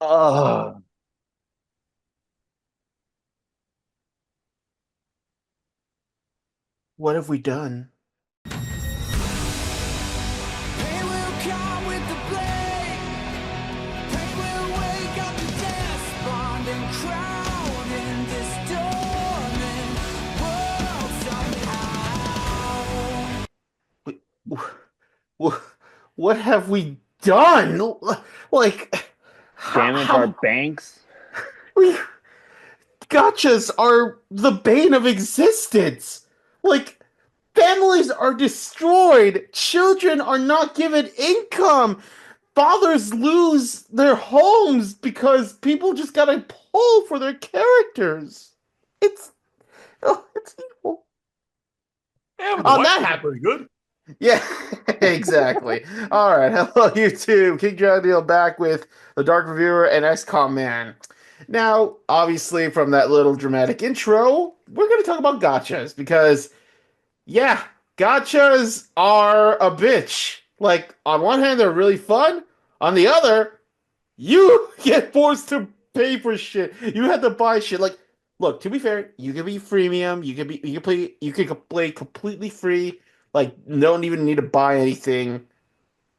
Oh, What have we done? Pain will come with the blade. Pain will wake up the despondent crowd in this dormant world somehow. We- wh- What have we done? Like, damage our how banks. we gotchas are the bane of existence. Like, families are destroyed. Children are not given income. Fathers lose their homes because people just gotta pull for their characters. It's it's evil. Yeah, but the On White that House is happens. pretty good. Yeah, exactly. All right. Hello, YouTube. King John Deal back with the Dark Reviewer and XCOM Man. Now, obviously, from that little dramatic intro, we're going to talk about gotchas because, yeah, gotchas are a bitch. Like, on one hand, they're really fun. On the other, you get forced to pay for shit. You have to buy shit. Like, look, to be fair, you can be freemium. You can play completely free. Like, don't even need to buy anything.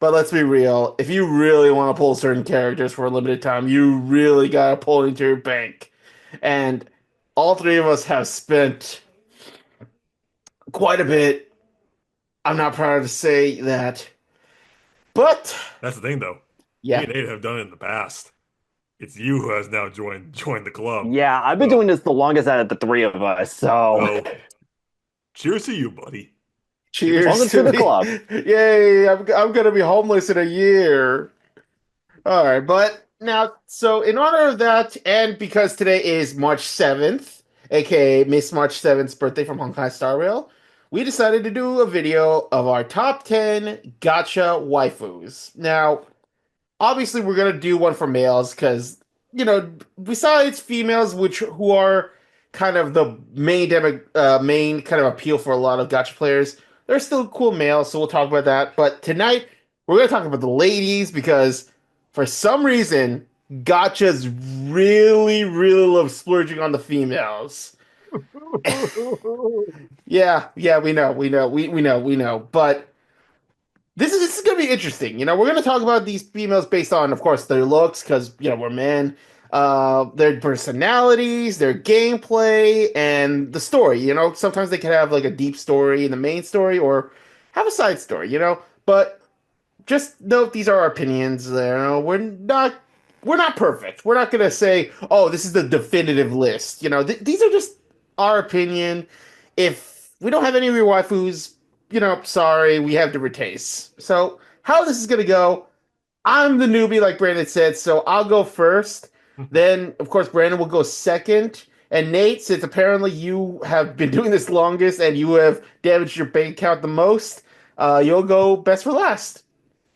But let's be real. If you really want to pull certain characters for a limited time, you really gotta pull into your bank. And all three of us have spent quite a bit. I'm not proud to say that, but That's the thing, though. Me yeah. and Nate have done it in the past. It's you who has now joined the club. Yeah, I've been So, doing this the longest out of the three of us, so so cheers to you, buddy. Give it to Cheers welcome you. to to the me. club. Yay, I'm gonna be homeless in a year. All right, but now, so in honor of that, and because today is March 7th, aka Miss March 7th's birthday from Honkai Star Rail, we decided to do a video of our top 10 gacha waifus. Now, obviously we're gonna do one for males because besides females, which who are kind of the main kind of appeal for a lot of gacha players, there's still cool males, so we'll talk about that. But tonight we're gonna talk about the ladies because for some reason gachas really love splurging on the females. Yeah, we know, but this is gonna be interesting. We're gonna talk about these females based on, of course, their looks, because we're men, their personalities, their gameplay, and the story. Sometimes they can have like a deep story in the main story or have a side story. But just note these are our opinions. We're not perfect. We're not gonna say, oh, this is the definitive list. These are just our opinion. If we don't have any of your waifus, sorry, we have different tastes. So how this is gonna go? I'm the newbie, like Brandon said, so I'll go first. Then, of course, Brandon will go second. And Nate, since apparently you have been doing this longest and you have damaged your bank account the most, you'll go best for last.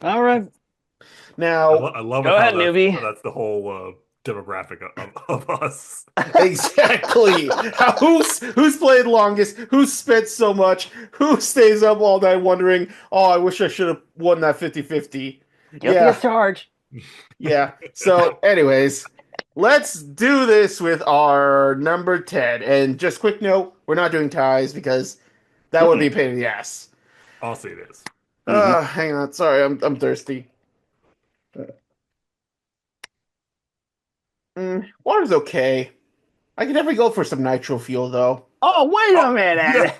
All right, Now, I love it go how ahead, newbie. that's the whole demographic of us. exactly. Who's played longest? Who's spent so much? Who stays up all night wondering, oh, I wish I should have won that 50-50. Guilty as Yeah, charged. yeah. So, anyways, let's do this with our number 10. And just quick note, we're not doing ties because that would be a Mm-mm. pain in the ass. I'll say this. Mhm. Hang on. Sorry, I'm thirsty. Water's okay. I can definitely go for some nitro fuel though. Oh, wait a Oh, minute.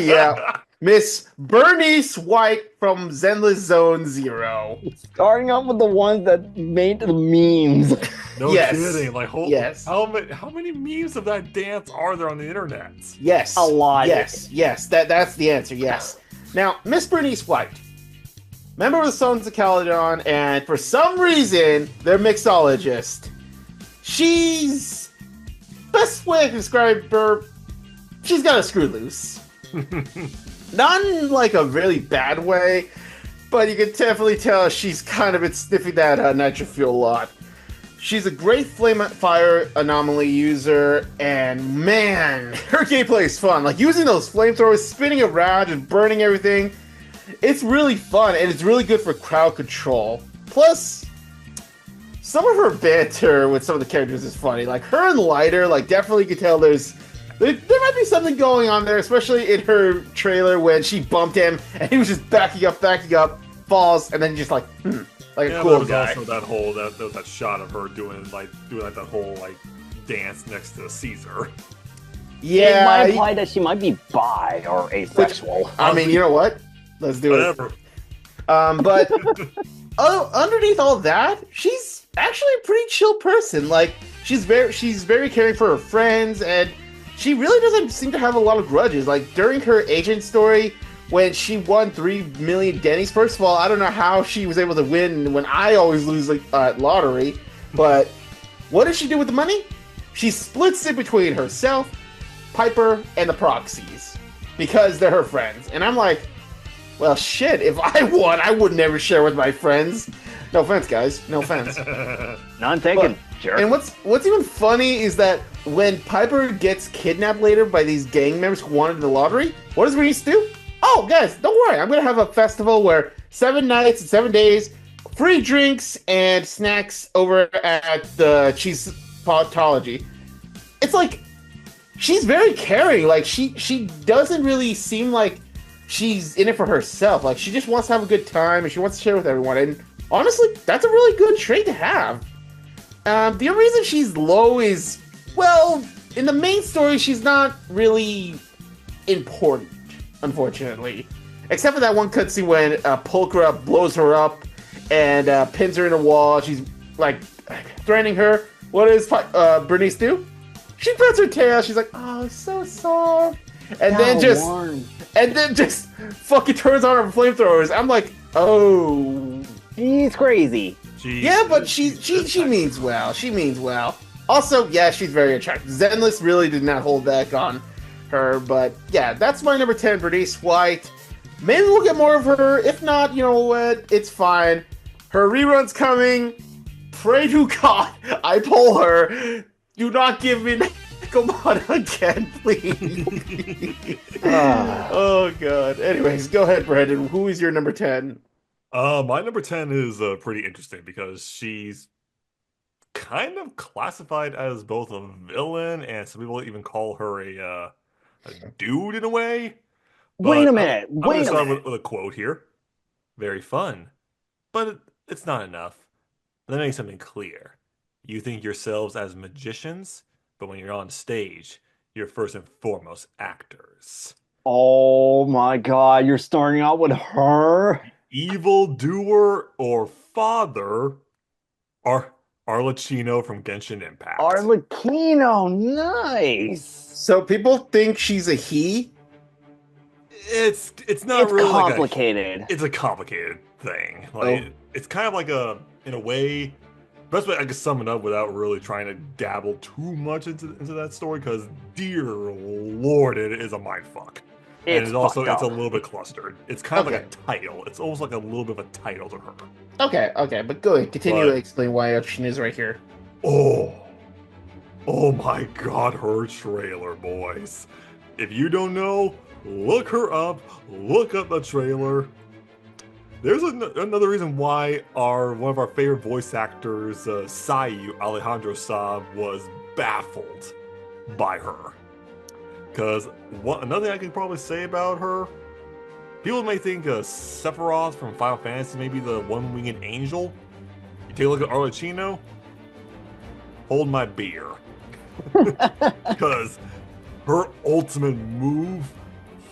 Yeah. Miss Bernice White from Zenless Zone Zero. Starting off with the ones that made the memes. No Yes. kidding. Like, Yes. how many memes of that dance are there on the internet? Yes. A lot. Yes. That's the answer. Yes. Now, Miss Bernice White, member of the Sons of Caledon, and for some reason, they're mixologist. She's best way I can describe her. She's got a screw loose. Not in like a really bad way, but you can definitely tell she's kind of been sniffing that nitro fuel a lot. She's a great flame fire anomaly user, and man, her gameplay is fun. Like using those flamethrowers, spinning around and burning everything. It's really fun, and it's really good for crowd control. Plus, some of her banter with some of the characters is funny. Like her and Lighter, like definitely you could tell there might be something going on there, especially in her trailer when she bumped him and he was just backing up, falls, and then just like a cool there was guy. also that shot of her doing that whole like dance next to Caesar. Yeah, It might imply that she might be bi or asexual. I mean, you know what? Let's do Whatever. it. But underneath all that, she's actually a pretty chill person. Like she's very caring for her friends, and she really doesn't seem to have a lot of grudges. Like during her agent story, when she won 3 million Denny's. First of all, I don't know how she was able to win when I always lose at lottery. But what does she do with the money? She splits it between herself, Piper, and the proxies because they're her friends. And I'm like, well, shit. If I won, I would never share with my friends. No offense, guys. No offense. None taken. Jerk. And what's even funny is that when Piper gets kidnapped later by these gang members who wanted the lottery, what does Reese do? Oh, guys, don't worry. I'm going to have a festival where 7 nights and 7 days, free drinks and snacks over at the Cheese Potology. It's like, she's very caring. Like, she doesn't really seem like she's in it for herself. Like, she just wants to have a good time and she wants to share with everyone. And honestly, that's a really good trait to have. The only reason she's low is, well, in the main story, she's not really important, unfortunately. Except for that one cutscene when Pulchra blows her up and pins her in a wall. She's, like, threatening her. What does Bernice do? She pets her tail. She's like, oh, so soft. And then just fucking turns on her flamethrowers. I'm like, oh. She's crazy. Yeah, but she means well. She means well. Also, yeah, she's very attractive. Zenless really did not hold back on her, but yeah, that's my number 10, Bernice White. Maybe we'll get more of her. If not, you know what? It's fine. Her rerun's coming. Pray to God I pull her. Do not give me Nakamata again, please. Oh, God. Anyways, go ahead, Brandon. Who is your number 10? My number 10 is pretty interesting because she's kind of classified as both a villain and some people even call her a dude in a way. Wait a But minute. I'm going Wait to a start minute. with a quote here. Very fun, but it's not enough. Let me make something clear. You think yourselves as magicians, but when you're on stage, you're first and foremost actors. Oh my God, you're starting out with her? Evil doer or father are Arlecchino from Genshin Impact. Arlecchino, nice. So people think she's a he? It's not It's really complicated. it's a complicated thing. Like it's kind of like in a way, best way I can sum it up without really trying to dabble too much into that story, because dear lord, it is a mindfuck. And it's also fucked it's a up. little bit clustered. It's kind of Okay. like a title. It's almost like a little bit of a title to her. Okay, but go ahead. Continue But- to explain why she is right here. Oh my God, her trailer, boys. If you don't know, look her up. Look up the trailer. There's another reason why one of our favorite voice actors, Sayu, Alejandro Saab, was baffled by her. Because another thing I could probably say about her, people may think Sephiroth from Final Fantasy may be the one-winged angel. You take a look at Arlecchino, hold my beer. Because her ultimate move,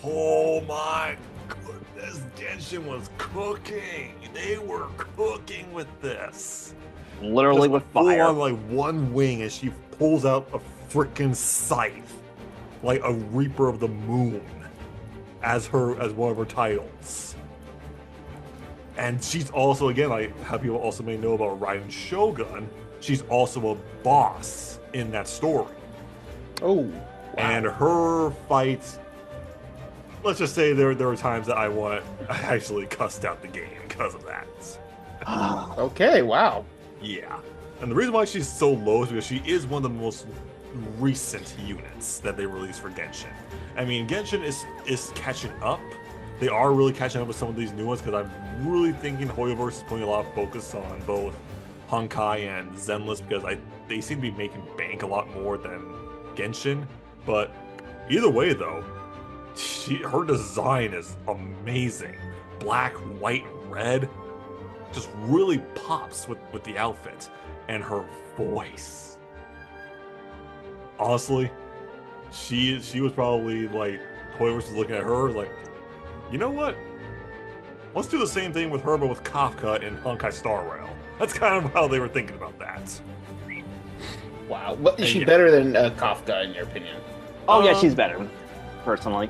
oh my goodness, Genshin was cooking. They were cooking with this. Literally Just with full fire. on, like one wing, and she pulls out a freaking scythe, like a Reaper of the Moon, as one of her titles. And she's also, again, like how people also may know about Raiden Shogun, she's also a boss in that story. Oh, wow. And her fights, let's just say there were times that I actually cussed out the game because of that. Okay, wow. Yeah. And the reason why she's so low is because she is one of the most recent units that they released for Genshin. I mean, Genshin is catching up. They are really catching up with some of these new ones, because I'm really thinking Hoyoverse is putting a lot of focus on both Honkai and Zenless because they seem to be making bank a lot more than Genshin. But either way, though, her design is amazing. Black, white, red, just really pops with the outfit, and her voice. Honestly, she was probably like, whoever was looking at her like, you know what? Let's do the same thing with her, but with Kafka in Honkai Star Rail. That's kind of how they were thinking about that. Wow. What, is she yeah. better than Kafka, in your opinion? Oh yeah, she's better, personally.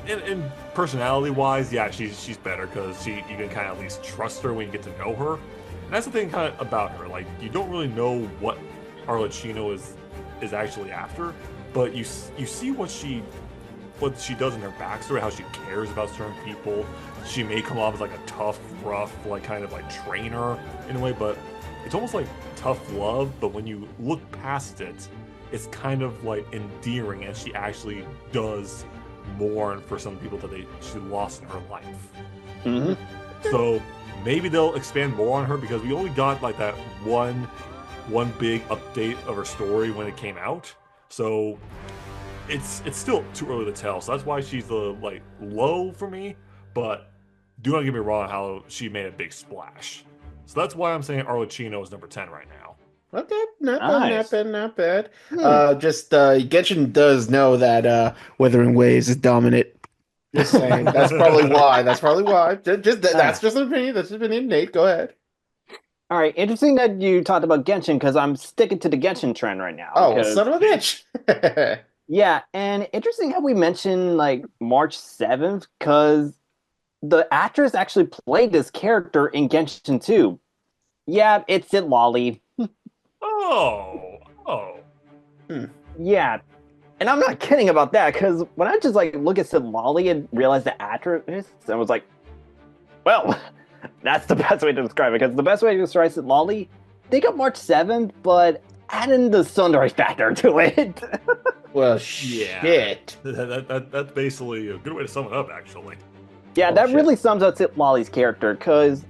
In personality-wise, yeah, she's better because you can kind of at least trust her when you get to know her. And that's the thing kind of about her. Like, you don't really know what Arlecchino is actually after, but you see what she does in her backstory, how she cares about certain people. She may come off as like a tough, rough, like kind of like trainer in a way, but it's almost like tough love. But when you look past it, it's kind of like endearing, and she actually does mourn for some people that she lost in her life. Mm-hmm. So maybe they'll expand more on her because we only got like that one big update of her story when it came out. So it's still too early to tell. So that's why she's like low for me. But do not get me wrong, how she made a big splash. So that's why I'm saying Arlecchino is number 10 right now. Okay, not Nice. bad, not bad. Genshin does know that Wuthering Waves is dominant. Just saying. That's probably why. That's just an opinion. That's just an opinion. Nate, go ahead. All right, interesting that you talked about Genshin because I'm sticking to the Genshin trend right now. Oh, well, because- son of a bitch. Yeah, and interesting how we mentioned like March 7th because the actress actually played this character in Genshin 2. Yeah, it's Sid Lolly. Oh. Yeah, and I'm not kidding about that because when I just like look at Sid Lolly and realize the actress, I was like, well, that's the best way to describe it because the best way to describe Sid Lolly, think of March 7th, but add in the Sundari factor to it. Well, Yeah. shit. That's basically a good way to sum it up, actually. Yeah, Oh, that shit. really sums up Sid Lolly's character because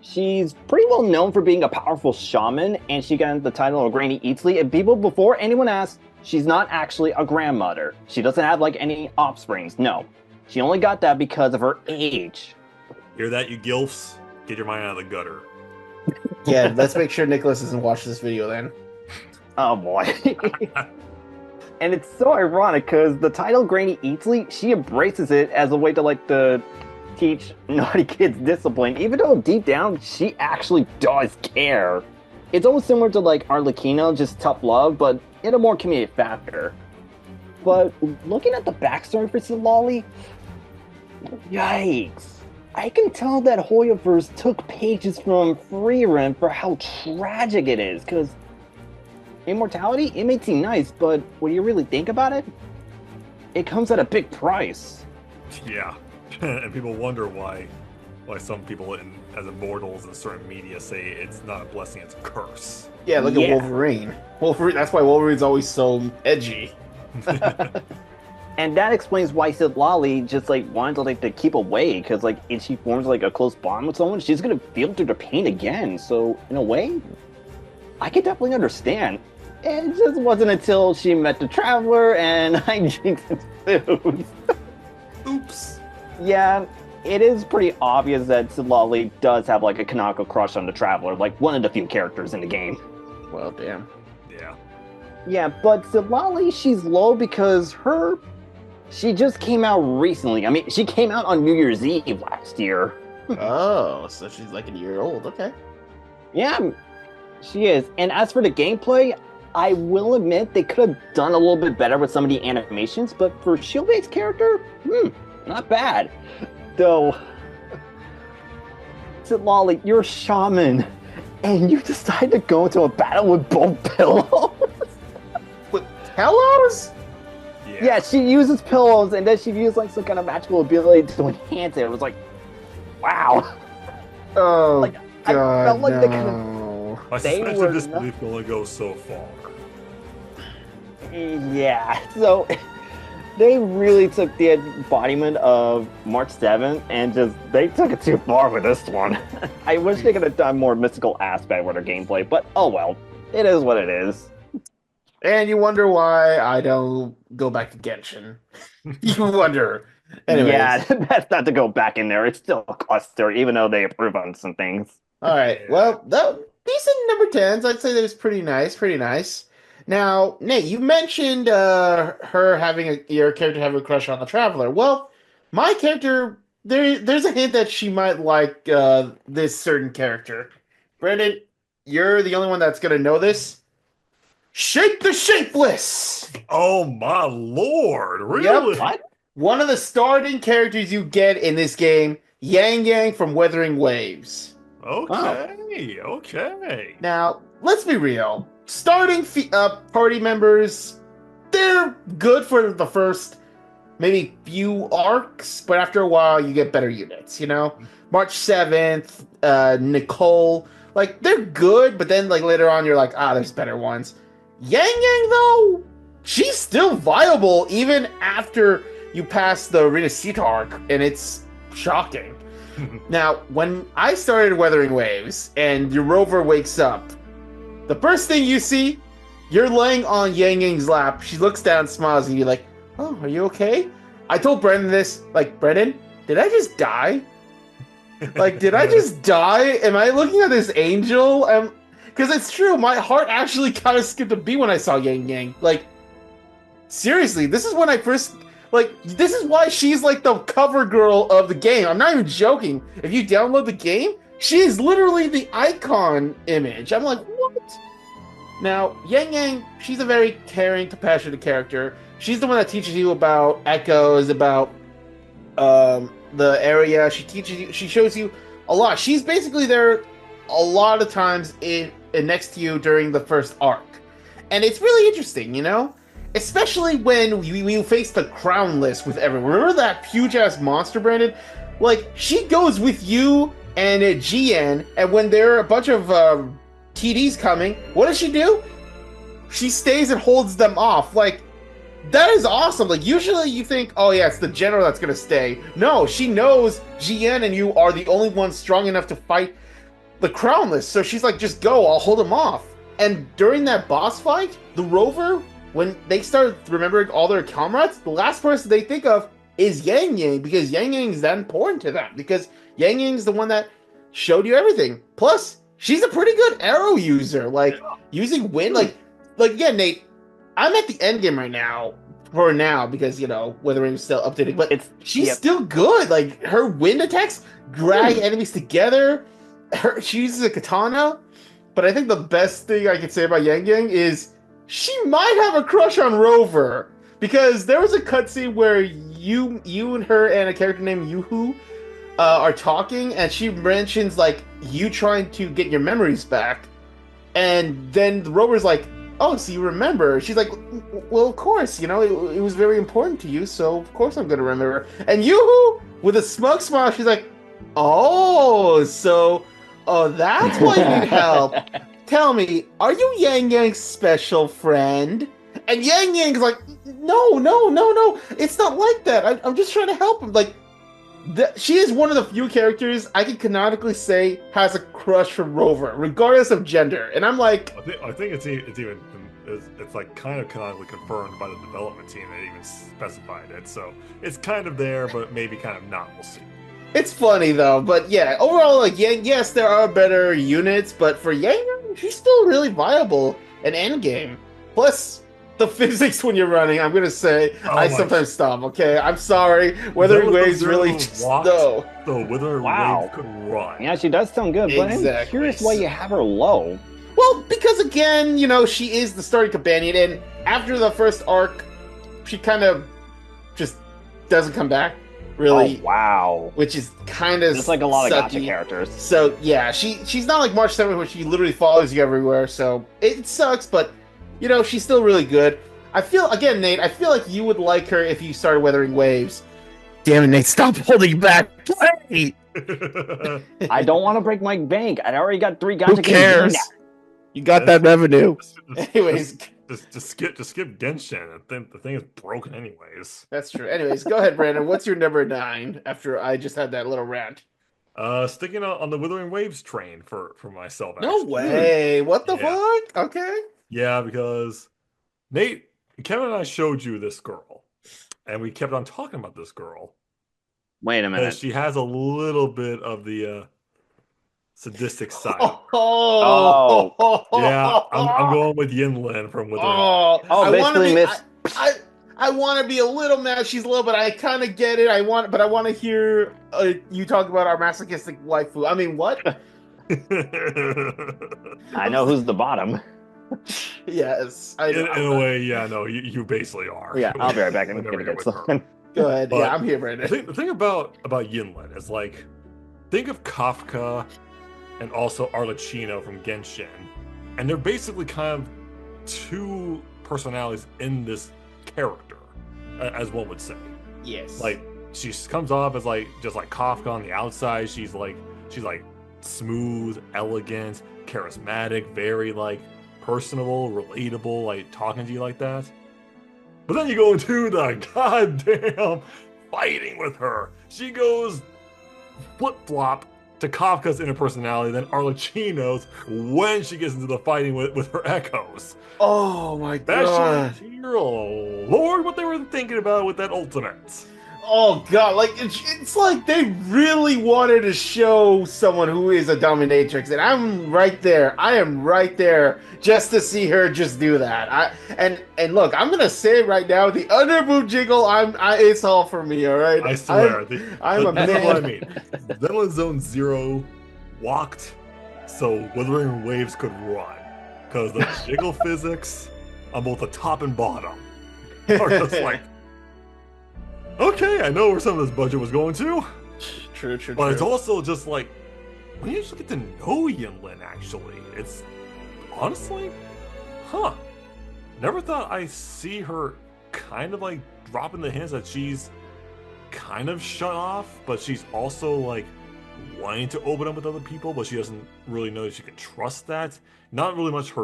she's pretty well known for being a powerful shaman, and she got the title of Granny Eatsley. And people, before anyone asks, she's not actually a grandmother. She doesn't have like any offsprings. No, she only got that because of her age. Hear that, you gilfs? Get your mind out of the gutter. Yeah, let's make sure Nicholas doesn't watch this video then. Oh boy. And it's so ironic because the title Granny Eatsley, she embraces it as a way to like to teach naughty kids discipline, even though deep down she actually does care. It's almost similar to like Arlecchino, just tough love, but in a more comedic factor. But looking at the backstory for Sid Lolly, yikes. I can tell that Hoyoverse took pages from Freerun for how tragic it is, because immortality, it may seem nice, but when you really think about it, it comes at a big price. Yeah. And people wonder why some people as immortals in certain media say it's not a blessing, it's a curse. Yeah, look at Wolverine. That's why Wolverine's always so edgy. And that explains why Sid Lolly just like wanted to like to keep away, because like if she forms like a close bond with someone, she's gonna feel through the pain again. So in a way, I could definitely understand. It just wasn't until she met the Traveler and hijinks ensued. Oops. Yeah, it is pretty obvious that Sid Lolly does have like a canonical crush on the Traveler, like one of the few characters in the game. Well, damn. Yeah. Yeah, but Sid Lolly, she's low because she just came out recently. I mean, she came out on New Year's Eve last year. Oh, so she's like a year old. Okay. Yeah, she is. And as for the gameplay, I will admit they could have done a little bit better with some of the animations, but for Shieldbait's character, not bad. Though, Sid Lolly, you're a shaman, and you decide to go into a battle with both pillows? With pillows? Yeah, she uses pillows, and then she used like some kind of magical ability to enhance it. It was like, wow. Oh, Like, I God, felt like they no. My They suspension were of disbelief can only go so far. Yeah, so They really took the embodiment of March 7th and they took it too far with this one. I wish they could have done more mystical aspect with their gameplay, but oh well. It is what it is. And you wonder why I don't go back to Genshin. You wonder. Anyways. Yeah, that's not to go back in there. It's still a cluster, even though they improve on some things. All right. Well, decent number 10s. I'd say that was pretty nice. Now, Nate, you mentioned her having your character having a crush on the Traveler. Well, my character, there's a hint that she might like this certain character. Brandon, you're the only one that's gonna know this. Shape the Shapeless! Oh my lord! Really? Yep. What? One of the starting characters you get in this game, Yang Yang from Wuthering Waves. Okay. Okay. Now, let's be real. Starting party members, they're good for the first maybe few arcs, but after a while you get better units, you know? March 7th, Nicole, like they're good, but then like later on you're like, there's better ones. Yang Yang though, she's still viable even after you pass the Rita Sita arc, and it's shocking. Now, when I started Wuthering Waves and your rover wakes up, the first thing you see, you're laying on Yang Yang's lap. She looks down, smiles, and you're like, "Oh, are you okay?" I told Brendan this, like, Brendan, did I just die? Like, did I just die? Am I looking at this angel? Because it's true, my heart actually kind of skipped a beat when I saw Yang Yang. Like, seriously, this is when I first... Like, this is why she's like the cover girl of the game. I'm not even joking. If you download the game, she is literally the icon image. I'm like, what? Now, Yang Yang, she's a very caring, compassionate character. She's the one that teaches you about echoes, about the area. She teaches you, she shows you a lot. She's basically there a lot of times next to you during the first arc. And it's really interesting, you know? Especially when you face the crown list with everyone. Remember that huge-ass monster, Brandon? Like, she goes with you and GN, and when there are a bunch of TDs coming, what does she do? She stays and holds them off. Like, that is awesome. Like, usually you think, oh yeah, it's the general that's gonna stay. No, she knows GN and you are the only ones strong enough to fight the crown list. So she's like, just go, I'll hold them off. And during that boss fight, the rover... When they start remembering all their comrades, the last person they think of is Yang Yang, because Yang Yang is that important to them, because Yang Yang is the one that showed you everything. Plus, she's a pretty good arrow user, like using wind, like yeah, Nate. I'm at the end game right now, for now, because you know Withering's still updating, but she's still good. Like her wind attacks drag enemies together. She uses a katana, but I think the best thing I can say about Yang Yang is, she might have a crush on Rover, because there was a cutscene where you and her and a character named Yoo-hoo are talking, and she mentions like you trying to get your memories back, and then the Rover's like, "Oh, so you remember?" She's like, "Well, of course, you know, it was very important to you, so of course I'm gonna remember." And Yoo-hoo, with a smug smile, she's like, "Oh, that's why you need help. Tell me, are you Yang Yang's special friend?" And Yang Yang's like, no, it's not like that. I'm just trying to help him. Like, she is one of the few characters I can canonically say has a crush for Rover, regardless of gender. And I'm like, I think it's like kind of canonically confirmed by the development team that even specified it. So it's kind of there, but maybe kind of not. We'll see. It's funny though, but yeah, overall, like, yes, there are better units, but for Yang Yang, she's still really viable and endgame. Plus, the physics when you're running, I'm gonna say, sometimes stop. Okay, I'm sorry. Wuthering Waves really just no. The Wuthering Waves could run. Yeah, she does sound good, but I'm curious why you have her low. Well, because again, you know, she is the starting companion, and after the first arc, she kind of just doesn't come back. Really, oh, wow, which is kind of just like a lot sucky. of gacha characters. So yeah, she's not like March 7th where she literally follows you everywhere. So it sucks, but you know she's still really good. I feel Nate, I feel like you would like her if you started Wuthering Waves. Damn it, Nate! Stop holding back. Play. I don't want to break my bank. I already got 3 gacha Who cares? games. You got that revenue. Anyways, Just skip Genshin. The thing is broken anyways. That's true. Anyways, go ahead, Brandon. What's your number 9 after I just had that little rant? Sticking on the Withering Waves train for myself. No Actually. way. What the Yeah. fuck? Okay. Yeah, because Kevin and I showed you this girl, and we kept on talking about this girl. Wait a Because minute. she has a little bit of the sadistic side. Oh. Yeah, I'm going with Yinlin from Withering. Oh, Oh, I want to basically be. Miss. I want to be a little mad. She's little, but I kind of get it. I want to hear you talk about our masochistic waifu. I mean, what? I know who's the bottom. Yes, I know. In a way, yeah, no, you basically are. Yeah, I'll be right back. I'm Whenever gonna you're get with her. something. Go ahead. But Yeah, I'm here, Brandon. The thing about Yinlin is like, think of Kafka and also Arlecchino from Genshin, and they're basically kind of two personalities in this character, as one would say. Yes. Like she comes off as just like Kafka on the outside. She's like smooth, elegant, charismatic, very like personable, relatable, like talking to you like that. But then you go into the goddamn fighting with her. She goes flip-flop to Kafka's inner personality, then Arlecchino's when she gets into the fighting with her echoes. Oh my That god. shit, dear Lord, what they were thinking about with that ultimate. Oh god, like it's like they really wanted to show someone who is a dominatrix, and I'm right there. I am right there just to see her just do that. And look, I'm gonna say it right now, the underboob jiggle, it's all for me, all right? I swear. I'm a That's what I man. mean. Zenless Zone Zero walked so Withering Waves could run. Because the jiggle physics on both the top and bottom are just like, okay, I know where some of this budget was going to. True. But it's also just like, when you actually get to know Yinlin, actually, it's honestly, never thought I'd see her kind of like dropping the hints that she's kind of shut off, but she's also like wanting to open up with other people, but she doesn't really know that she can trust that. Not much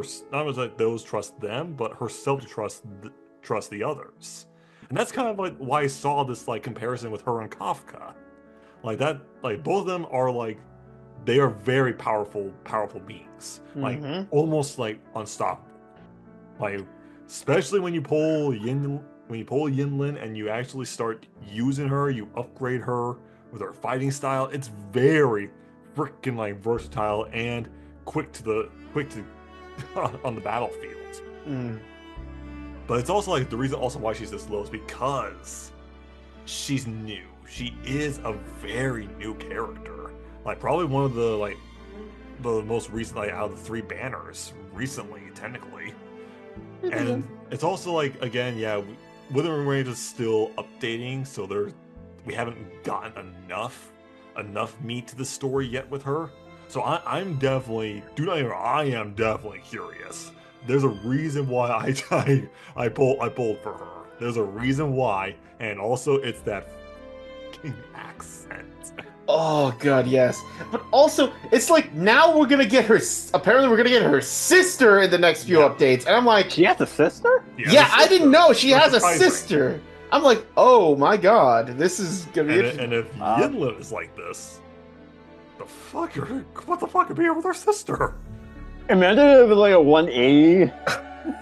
like those trust them, but herself to trust the others. And that's kind of like why I saw this like comparison with her and Kafka. Like that, like both of them are like, they are very powerful beings. Like almost like unstoppable. Like especially when you pull Yinlin and you actually start using her, you upgrade her with her fighting style. It's very freaking like versatile and quick to on the battlefield. But it's also like the reason also why she's this low is because she's new. She is a very new character. Like probably one of the most recent out of the 3 banners recently, technically. And it's also like, again, yeah, Withering Waves is still updating, so we haven't gotten enough meat to the story yet with her. So I am definitely curious. There's a reason why I pulled for her. There's a reason why, and also it's that fucking accent. Oh god, yes. But also, it's like now we're gonna get her. Apparently, we're gonna get her sister in the next few updates, and I'm like, She has a sister? yeah, I didn't know she has a Surprising. sister. I'm like, oh my god, this is gonna be interesting. And if Yinlin is like this, what the fuck could be here with her sister? Imagine if it was like a 180.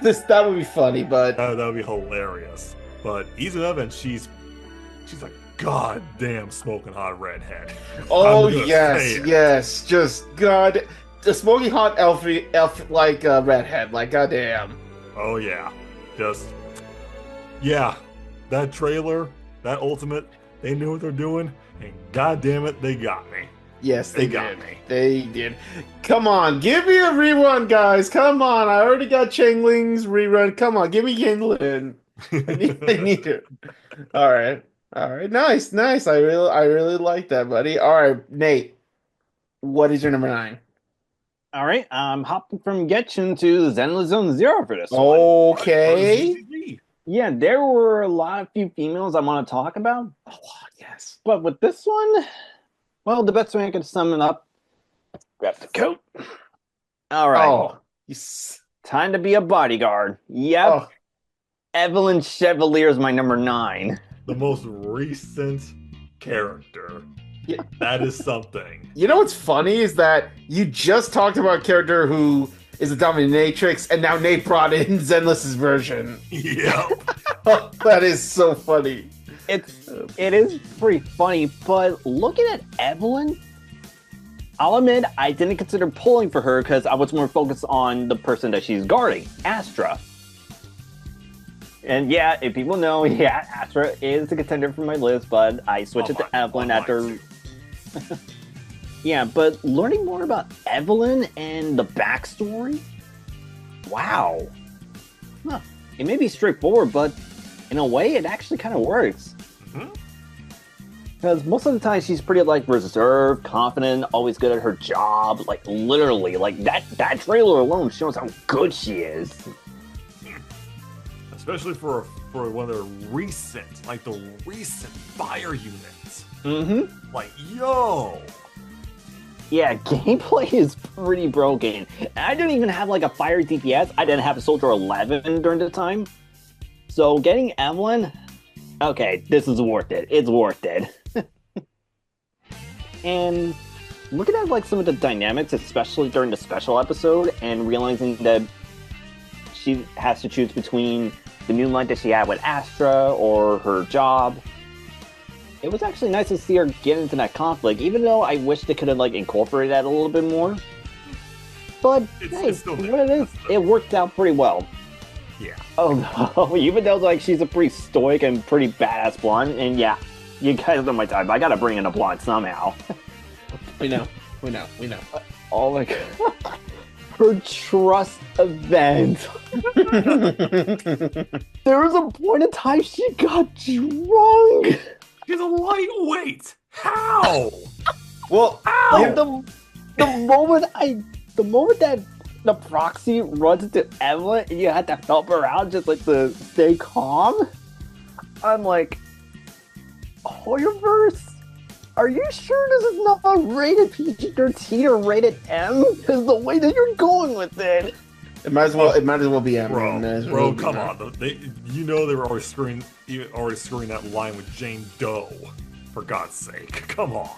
That would be funny, but That would be hilarious. But Izuna, and she's a goddamn smoking hot redhead. oh I'm gonna say it. yes, just god, the smoking hot elf like redhead, like goddamn. Oh yeah, that trailer, that ultimate, they knew what they're doing, and goddamn it, they got me. Yes, They they got did. me. They did. Come on, give me a rerun, guys. Come on, I already got Changling's rerun. Come on, give me Yinlin. I need it. All right, nice. I really like that, buddy. All right, Nate, what is your number 9? All right, I'm hopping from Genshin to Zenless Zone Zero for this one. Okay. Yeah, there were a few females I want to talk about. Oh, yes. But with this one, well, the best way I could sum it up, grab the coat. All right. Oh, Time to be a bodyguard. Yep, Oh, Evelyn Chevalier is my number 9. The most recent character. Yeah. That is something. you know what's funny is that you just talked about a character who is a dominatrix, and now Nate brought in Zenless's version. Yep. That is so funny. It is pretty funny, but looking at Evelyn, I'll admit I didn't consider pulling for her because I was more focused on the person that she's guarding, Astra. And yeah, if people know, yeah, Astra is a contender for my list, but I switched it to Evelyn after. Yeah, but learning more about Evelyn and the backstory, wow. Huh. It may be straightforward, but in a way, it actually kind of works. Because most of the time, she's pretty like reserved, confident, always good at her job. Like literally, like that trailer alone shows how good she is. Especially for one of the recent fire units. Mm-hmm. Like, yo. Yeah, gameplay is pretty broken. I didn't even have like a fire DPS. I didn't have a Soldier 11 during the time. So getting Evelyn, okay, this is worth it. It's worth it. And looking at like some of the dynamics, especially during the special episode, and realizing that she has to choose between the new life that she had with Astra or her job. It was actually nice to see her get into that conflict, even though I wish they could have like incorporated that a little bit more. But It's still there. what it is, it worked out pretty well. Yeah. Oh no, even though like she's a pretty stoic and pretty badass blonde, and yeah, you guys know my type. I gotta bring in a blonde somehow. We know. Oh my god, her trust event. There was a point in time she got drunk. She's a lightweight. How? Well, Like, the moment that the proxy runs into Evelyn and you had to help her out just like to stay calm, I'm like, Hoyoverse, are you sure this is not rated PG-13 or rated M? Because the way that you're going with it. it might as well be M. Bro, come on. They were always screwing that line with Jane Doe. For God's sake, come on.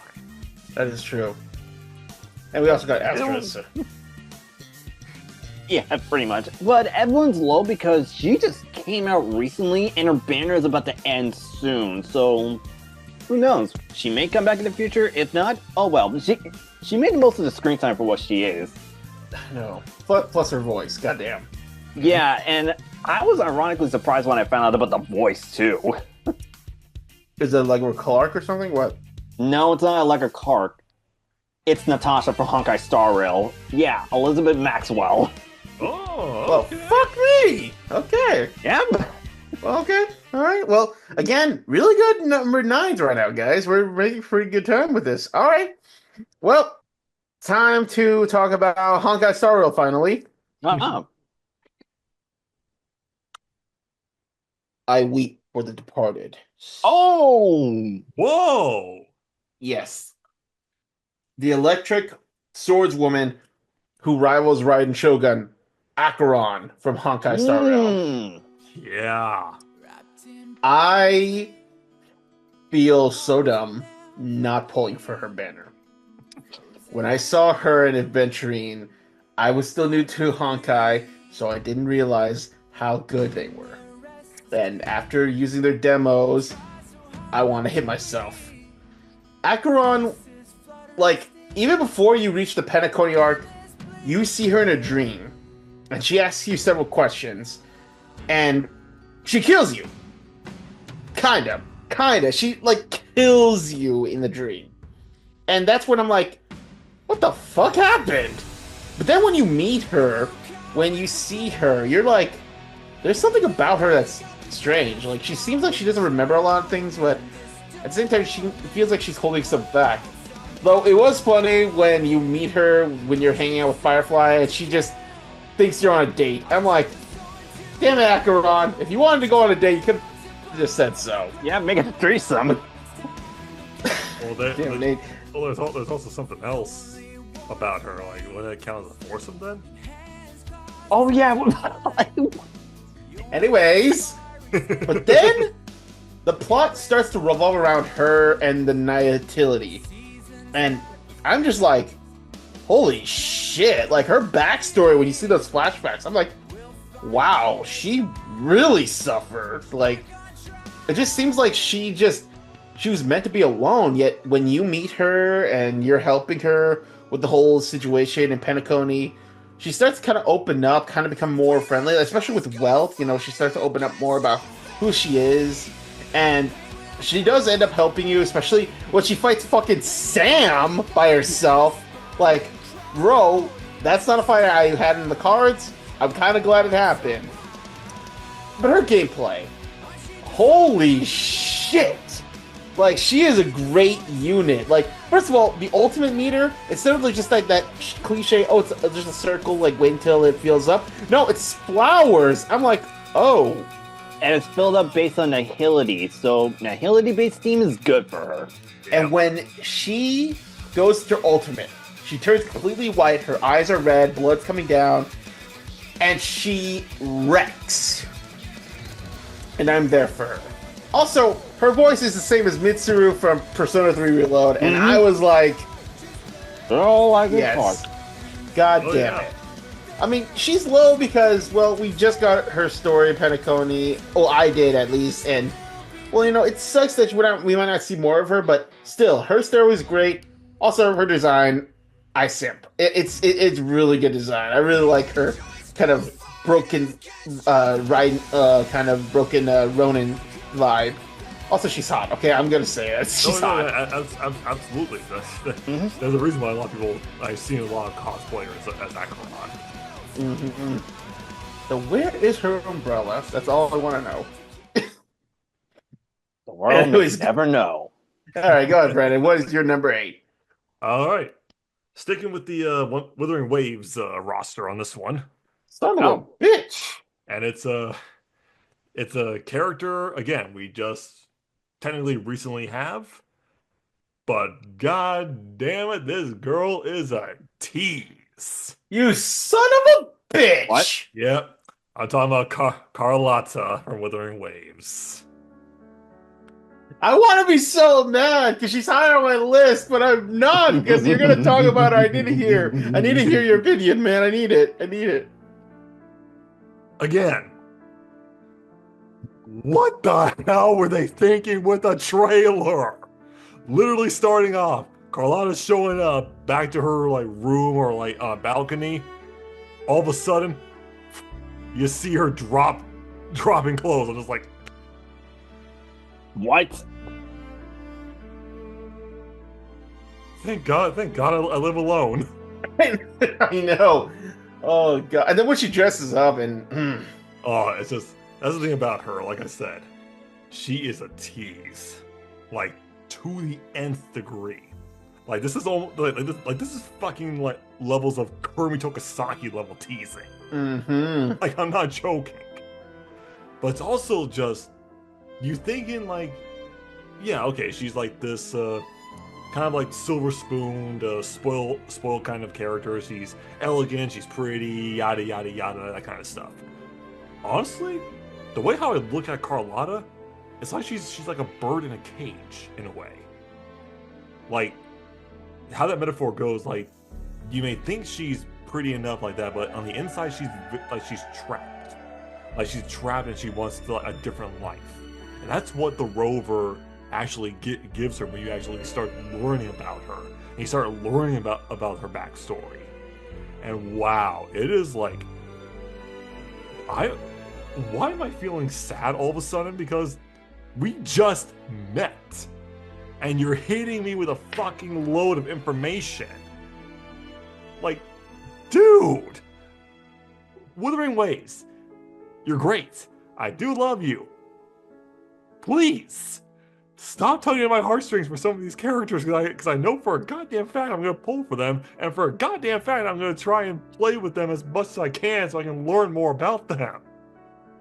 That is true. And we also got Astra. So. Yeah, pretty much. But Evelyn's low because she just came out recently and her banner is about to end soon. So, who knows? She may come back in the future. If not, oh well. She made most of the screen time for what she is. No. Plus her voice. Goddamn. Yeah, and I was ironically surprised when I found out about the voice too. Is it like Clark or something? What? No, it's not like a Clark. It's Natasha from Honkai Star Rail. Yeah, Elizabeth Maxwell. Oh, Well, okay. fuck me. Okay. Yep. Well, okay. All right. Well, again, really good number 9s right now, guys. We're making pretty good time with this. All right. Well, time to talk about Honkai Star Rail finally. I weep for the departed. Oh! Whoa! Yes. The electric swordswoman who rivals Raiden Shogun, Acheron from Honkai Star Rail. Mm. Yeah. I feel so dumb not pulling for her banner. When I saw her in Adventurine, I was still new to Honkai, so I didn't realize how good they were. And after using their demos, I want to hit myself. Acheron, like, even before you reach the Penacony arc, you see her in a dream, and she asks you several questions, and she kills you. Kinda. She, like, kills you in the dream. And that's when I'm like, what the fuck happened? But then when you meet her, when you see her, you're like, there's something about her that's strange. Like, she seems like she doesn't remember a lot of things, but at the same time, she feels like she's holding stuff back. Though it was funny when you meet her when you're hanging out with Firefly, and she just thinks you're on a date. I'm like, damn it, Acheron. If you wanted to go on a date, you could have just said so. Yeah, make it a threesome. Well, Damn, Nate. there's also something else about her. Like, would that count as a foursome then? Oh yeah. Anyways, but then the plot starts to revolve around her and the natility. And I'm just like, holy shit. Like, her backstory, when you see those flashbacks, I'm like, wow, she really suffered. Like, it just seems like she was meant to be alone, yet when you meet her and you're helping her with the whole situation in Penacony, she starts to kind of open up, kind of become more friendly, especially with Wealth. You know, she starts to open up more about who she is, and she does end up helping you, especially when she fights fucking Sam by herself. Like, bro, that's not a fight I had in the cards. I'm kind of glad it happened. But her gameplay, holy shit! Like, she is a great unit. Like, first of all, the ultimate meter, instead of like just like that cliche, oh, it's just a circle, like wait until it fills up. No, it's flowers. I'm like, oh. And it's filled up based on nihility, so nihility-based steam is good for her. And when she goes to ultimate, she turns completely white, her eyes are red, blood's coming down, and she wrecks. And I'm there for her. Also, her voice is the same as Mitsuru from Persona 3 Reload, and I was like, Oh, I get yes. caught. God Oh, damn yeah. it. I mean, she's low because, well, we just got her story in Penacony. Oh, I did at least, and, well, you know, it sucks that we might not see more of her, but still, her story was great. Also, her design, I simp. It's really good design. I really like her kind of broken, Ronin vibe. Also, she's hot. Okay, I'm gonna say it. She's hot. Absolutely. There's a reason why a lot of people, I've seen a lot of cosplayers as Akromon. Mm-hmm. So where is her umbrella? That's all I want to know. The world may Anyways. never know. All right, go ahead, Brandon. What is your number 8? All right. Sticking with the Withering Waves roster on this one. Son of a bitch. And it's a character, again, we just technically recently have. But god damn it, this girl is a tease. You son of a bitch. What? Yep. I'm talking about Carlotta from Withering Waves. I want to be so mad because she's high on my list, but I'm not because you're going to talk about her. I need to hear your opinion, man. I need it. Again, what the hell were they thinking with the trailer? Literally starting off, Carlotta's showing up back to her like room or like balcony. All of a sudden, you see her dropping clothes. I'm just like, What? thank God I live alone. I know. Oh god! And then when she dresses up and Oh, it's just, that's the thing about her. Like I said, she is a tease, like to the nth degree. Like this is almost like this is fucking like levels of Kurumi Tokasaki level teasing. mm-hmm. Like I'm not joking. But it's also just you thinking like, yeah, okay, she's like this kind of like silver spooned, spoiled kind of character. She's elegant, she's pretty, yada yada yada, that kind of stuff. Honestly, the way how I look at Carlotta, it's like she's like a bird in a cage in a way. Like how that metaphor goes, like you may think she's pretty enough like that, but on the inside she's trapped. Like she's trapped and she wants a different life. And that's what the rover actually gives her when you actually start learning about her. And you start learning about her backstory. And wow, it is like why am I feeling sad all of a sudden? Because we just met. And you're hitting me with a fucking load of information. Like, dude! Withering Waves, you're great. I do love you. Please, stop tugging at my heartstrings for some of these characters because I know for a goddamn fact I'm going to pull for them. And for a goddamn fact I'm going to try and play with them as much as I can so I can learn more about them.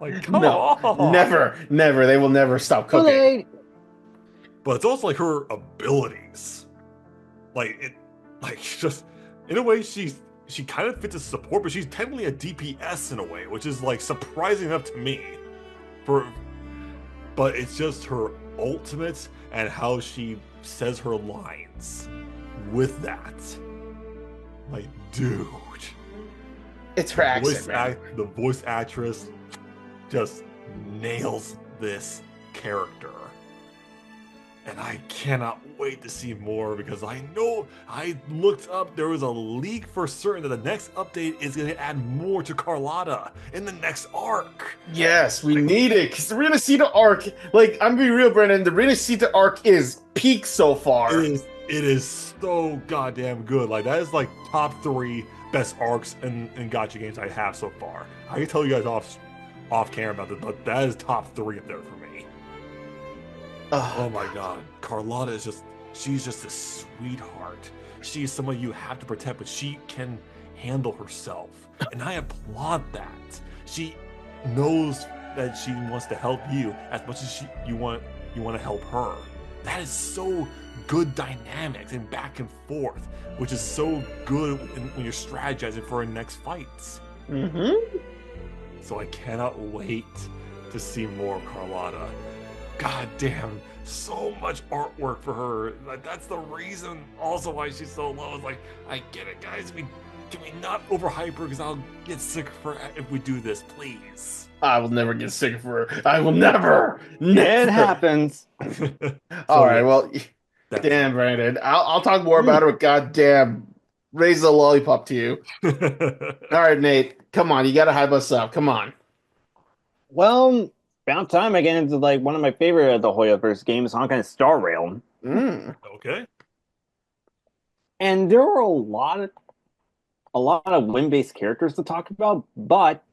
Like, come on. Never. They will never stop cooking. But it's also like her abilities. Like just in a way she's she kind of fits as support, but she's technically a DPS in a way, which is like surprising enough to me. But it's just her ultimate and how she says her lines with that. Like, dude. It's her accent, man. The voice actress just nails this character. And I cannot wait to see more because I know I looked up, there was a leak for certain that the next update is going to add more to Carlotta in the next arc. Yes, we need it because the Renacita arc, like, I'm gonna be real, Brandon, the Renacita arc is peak so far. It is so goddamn good. Like, that is like top 3 best arcs in gacha games I have so far. I can tell you guys off camera about this, but that is top 3 up there for me. Oh my god, Carlotta is she's just a sweetheart. She's someone you have to protect, but she can handle herself. And I applaud that. She knows that she wants to help you as much as you want to help her. That is so good dynamics and back and forth, which is so good when you're strategizing for our next fights. Mm-hmm. So I cannot wait to see more of Carlotta. God damn, so much artwork for her. Like, that's the reason also why she's so low. It's like, I get it, guys. Can we not overhype her because I'll get sick of her if we do this, please. I will never get sick of her. I will never. It happens. All right, well, damn, Brandon. I'll talk more about her. Goddamn, raise the lollipop to you. All right, Nate, come on. You got to hype us up. Come on. Well, about time I get into like one of my favorite of the Hoyoverse games, Honkai Star Rail. Okay. And there are a lot of win-based characters to talk about, but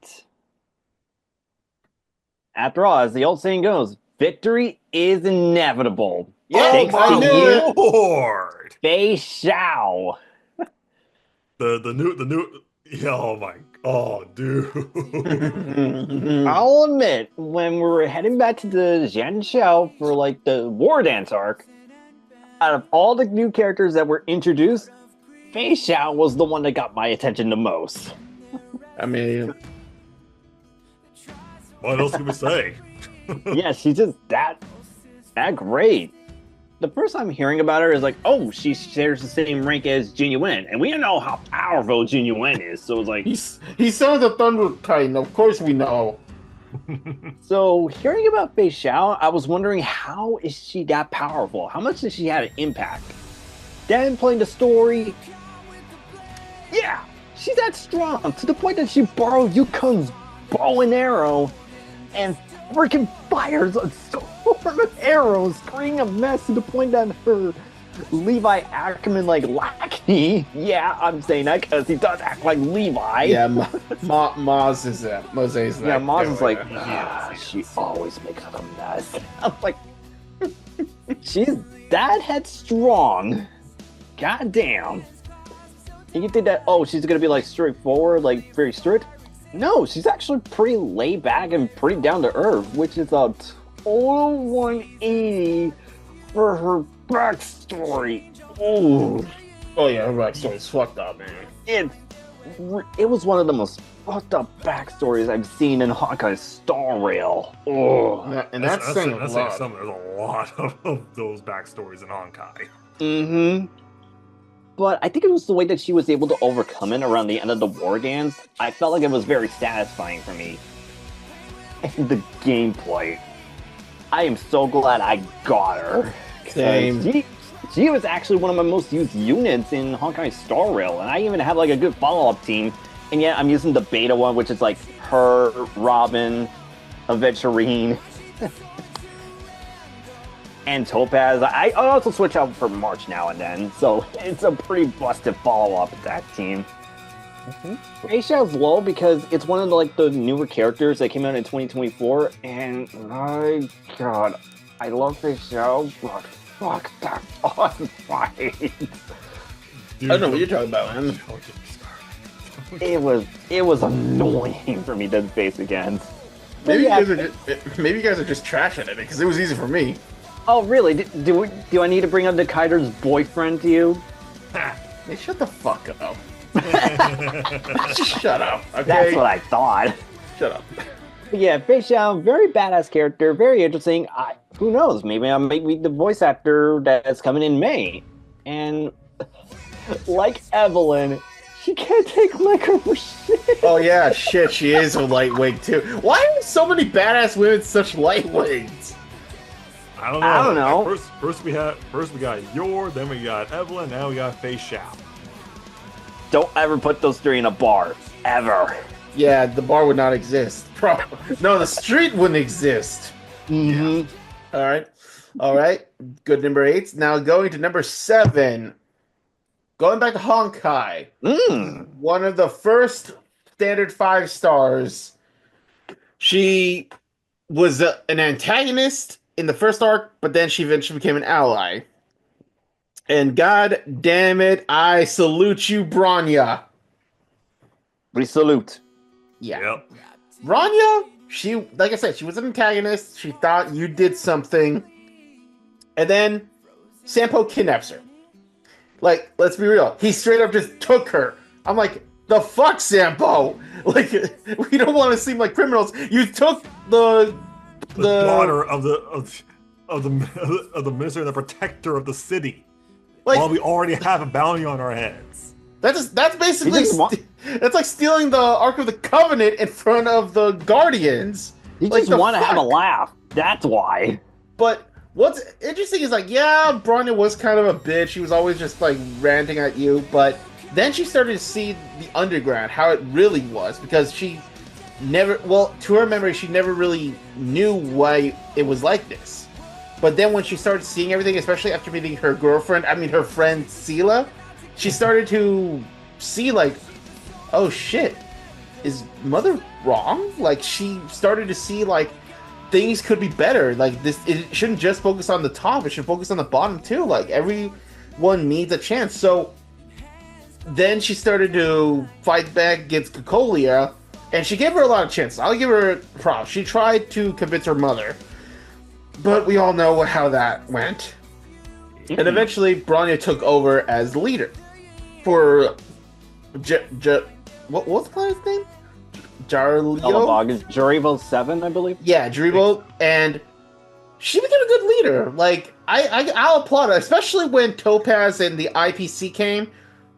after all, as the old saying goes, victory is inevitable. Yeah, I knew it. Lord. Fei Xiao. The new dude. I'll admit, when we were heading back to the Zhanxiao for like the War Dance arc, out of all the new characters that were introduced, Fei Xiao was the one that got my attention the most. I mean, What else can we say? Yeah, she's just that great. The first time hearing about her is like, oh, she shares the same rank as Jin Yuan, and we don't know how powerful Jin Yuan is. So it's like, he's son of the Thunder Titan. Of course, we know. So hearing about Fei Xiao, I was wondering, how is she that powerful? How much does she have an impact? Then playing the story, yeah, she's that strong to the point that she borrowed Yukon's bow and arrow and freaking fires a storm of arrows, creating a mess to the point that her Levi Ackerman like lackey. Yeah, I'm saying that because he does act like Levi. Yeah, Maz is that. Mose is that. Yeah, Maz is like, yeah. She always makes a mess. I'm like, she's that headstrong. God damn. And you think that, oh, she's gonna be like straightforward, like very strict? No, she's actually pretty laid back and pretty down to earth, which is a total 180 for her backstory. Ooh. Oh yeah, her backstory's fucked up, man. It was one of the most fucked up backstories I've seen in Honkai Star Rail. Oh. And that's saying a lot. There's a lot of those backstories in Honkai. Mm-hmm. But I think it was the way that she was able to overcome it around the end of the war dance. I felt like it was very satisfying for me. And the gameplay. I am so glad I got her. Same. She was actually one of my most used units in Honkai Star Rail, and I even have like a good follow-up team. And yet I'm using the beta one, which is like her, Robin, Aventurine, and Topaz. I also switch out for March now and then, so it's a pretty busted follow-up with that team. Fei Xiao's low because it's one of the newer characters that came out in 2024, and my god, I love Fei Xiao, but fuck that on fight. I don't know what you're talking about, man. It was annoying for me to face against. Maybe you guys are just trashing it because it was easy for me. Oh really? Do I need to bring up the Kaider's boyfriend to you? Hey, shut the fuck up. Shut up. Okay. That's what I thought. Shut up. But yeah, Fei Xiao, very badass character, very interesting. Who knows? Maybe I'll meet the voice actor that's coming in May. And like Evelyn, she can't take liquor for shit. Oh yeah, shit. She is a lightweight too. Why are so many badass women such lightweights? I don't know. I don't know. First we got Yor, then we got Evelyn, now we got Fei Xiao. Don't ever put those three in a bar. Ever. Yeah, the bar would not exist. No, the street wouldn't exist. Mm-hmm. All right. Good number 8. Now going to number 7. Going back to Honkai. One of the first standard 5 stars. She was an antagonist in the first arc, but then she eventually became an ally. And god damn it, I salute you, Bronya. We salute. Yeah. Yep. Bronya, she, like I said, she was an antagonist. She thought you did something. And then Sampo kidnaps her. Like, let's be real. He straight up just took her. I'm like, the fuck, Sampo? Like, we don't want to seem like criminals. You took the daughter of the minister and the protector of the city. like, While we already have a bounty on our heads. that's basically just want- that's like stealing the Ark of the Covenant in front of the Guardians. You Like, just the want to have a fuck? laugh. That's why. But what's interesting is, like, yeah, Bronya was kind of a bitch. She was always just like ranting at you, but then she started to see the underground, how it really was, because she never, well, to her memory, she never really knew why it was like this. But then when she started seeing everything, especially after meeting her her friend Sela, she started to see, like, oh shit, is Mother wrong? Like, she started to see, like, things could be better. Like, this, it shouldn't just focus on the top, it should focus on the bottom too. Like, everyone needs a chance. So then she started to fight back against Cocolia, and she gave her a lot of chances. I'll give her props. She tried to convince her mother, but we all know how that went. And eventually, Bronya took over as leader for what was the planet's name? Jarlio? Jarivo 7, I believe. Yeah, Jaribo, and she became a good leader. Like, I'll applaud her, especially when Topaz and the IPC came.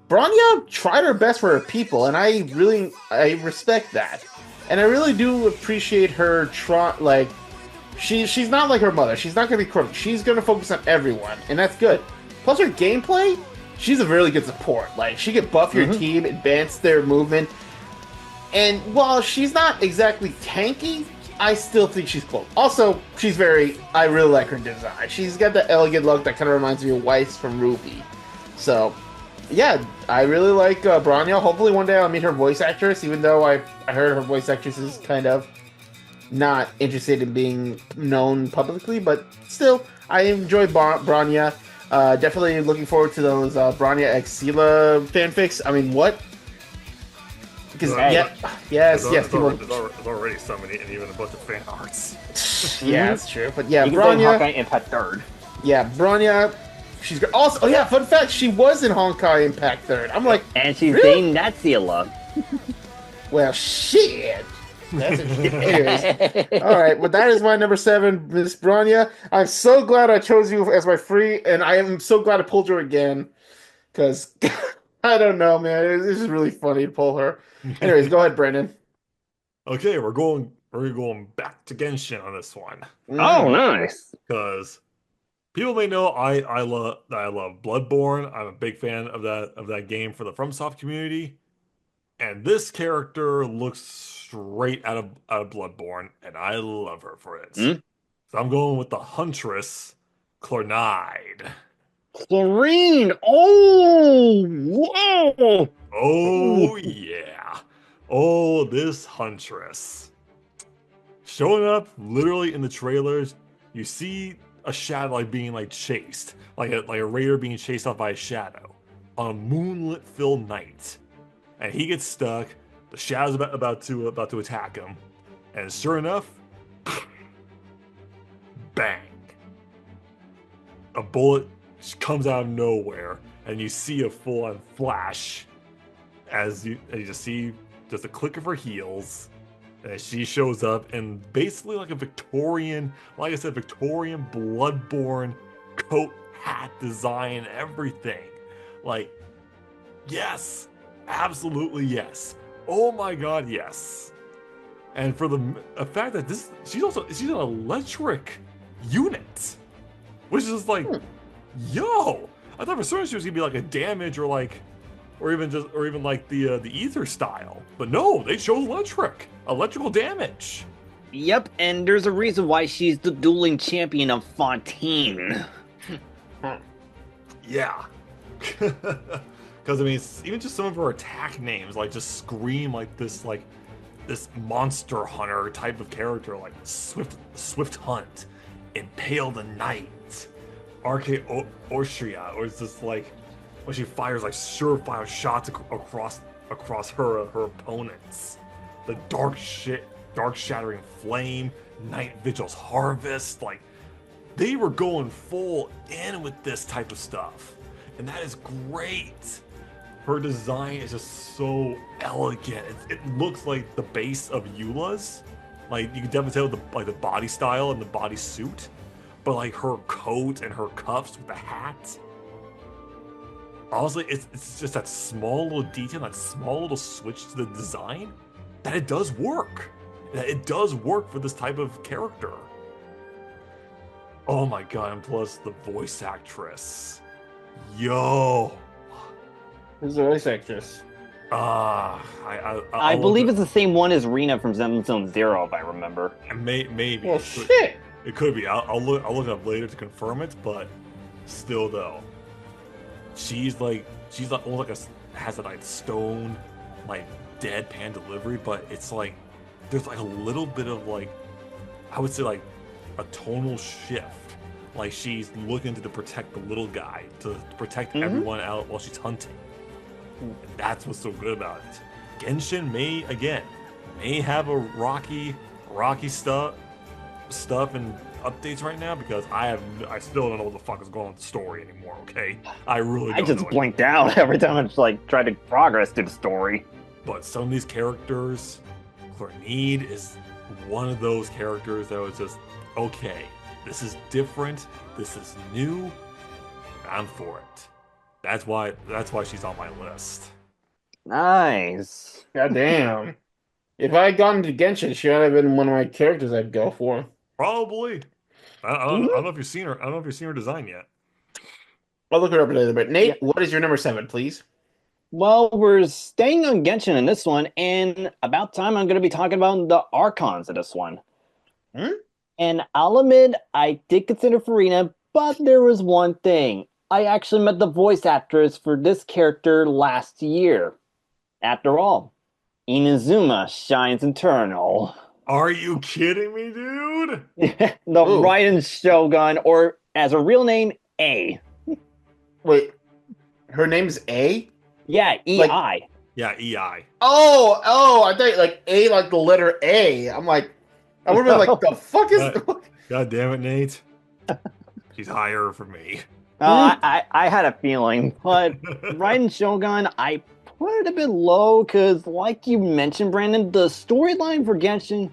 Bronya tried her best for her people, and I respect that. And I really do appreciate her like, she's not like her mother. She's not going to be crooked. She's going to focus on everyone, and that's good. Plus her gameplay, she's a really good support. Like, she can buff your team, advance their movement. And while she's not exactly tanky, I still think she's close. Also, I really like her design. She's got that elegant look that kind of reminds me of Weiss from Ruby. So, yeah, I really like Bronya. Hopefully one day I'll meet her voice actress, even though I heard her voice actress is kind of not interested in being known publicly, but still, I enjoy Bronya. Definitely looking forward to those Bronya x Sela fanfics. I mean, what? Because yes, people. There's already so many, and even a bunch of fan arts. Yeah, that's true. But yeah, You can blame Bronya. Hawkeye Impact 3rd. Yeah, Bronya. She's great. Also, oh yeah, fun fact: she was in Honkai Impact 3rd. I'm like, And she's Really? dating that Sela. well, shit. That's interesting. Anyways, all right. Well, that is my number 7, Miss Bronya. I'm so glad I chose you as my free, and I am so glad I pulled her again, because I don't know, man. It's just really funny to pull her. Anyways, go ahead, Brandon. Okay, we're going back to Genshin on this one, Oh, nice. because people may know I love Bloodborne. I'm a big fan of that game for the FromSoft community, and this character looks straight out of Bloodborne, and I love her for it. So I'm going with the Huntress Clornide. Chlorine! Oh! Whoa! Oh yeah. Oh, this Huntress. Showing up literally in the trailers, you see a shadow being chased, like a raider being chased off by a shadow on a moonlit filled night, and he gets stuck. The shadow's about to attack him, and sure enough, bang! A bullet comes out of nowhere, and you see a full-on flash, as you just see just a click of her heels, and she shows up in basically like a Victorian, like I said, Victorian Bloodborne coat, hat design, everything. Like, yes, absolutely yes. Oh my god, yes. And for the fact that she's an electric unit, which is just like, yo, I thought for certain she was gonna be like a damage or even like the ether style, but no, they chose electrical damage. Yep, and there's a reason why she's the dueling champion of Fontaine. Yeah, because I mean, even just some of her attack names like just scream like this monster hunter type of character, like Swift Hunt, Impale the Knight, Arche Orshia, or it's just like when she fires like surefire shots across her opponents. The dark shattering flame, Night Vigil's harvest, like they were going full in with this type of stuff, and that is great. Her design is just so elegant. It looks like the base of Eula's. Like you can definitely tell the body style and the body suit, but like her coat and her cuffs with the hat. Honestly, it's just that small little detail, that small little switch to the design, that it does work. That it does work for this type of character. Oh my god, and plus the voice actress. Yo. Who's the voice actress? I believe it's the same one as Rena from Zone Zero, if I remember. Maybe. Well, shit. It could be. I'll look it up later to confirm it, but still though, she's like almost like has a like stone, like deadpan delivery, but it's like there's like a little bit of like, I would say like a tonal shift. Like she's looking to protect the little guy, to protect everyone out while she's hunting. And that's what's so good about it. Genshin may have a rocky stuff and updates right now, because I still don't know what the fuck is going on with the story anymore. Okay, I really don't. I just blinked out every time I just like tried to progress to the story. But some of these characters, Clornide is one of those characters that was just okay. This is different. This is new. I'm for it. That's why she's on my list. Nice. God damn. If I had gotten to Genshin, she would have been one of my characters I'd go for. Probably. I don't know if you've seen her. I don't know if you've seen her design yet. I'll look her up a little bit. Nate, what is your number 7, please? Well, we're staying on Genshin in this one, and about time I'm going to be talking about the Archons of this one. And I'll admit, I did consider Farina, but there was one thing. I actually met the voice actress for this character last year. After all, Inazuma shines eternal. Are you kidding me, dude? The Raiden Shogun, or as her real name, A. Wait, her name's A? Yeah, E.I. Yeah, EI. Oh, I thought like A, like the letter A. I'm like, I would have been like, the fuck is... God damn it, Nate. She's higher for me. I had a feeling, but Raiden Shogun, I put it a bit low because, like you mentioned, Brandon, the storyline for Genshin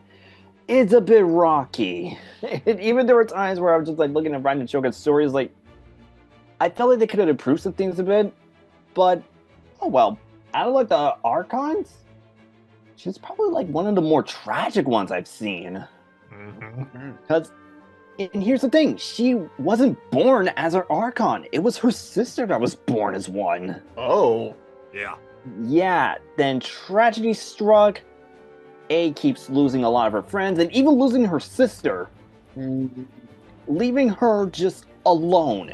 is a bit rocky. Even there were times where I was just like looking at Raiden Shogun's stories, like I felt like they could have improved some things a bit, but oh well. Out of like the Archons, she's probably like one of the more tragic ones I've seen. Because. And here's the thing, she wasn't born as an Archon. It was her sister that was born as one. Oh. Yeah. Yeah, then tragedy struck. A keeps losing a lot of her friends and even losing her sister. Leaving her just alone.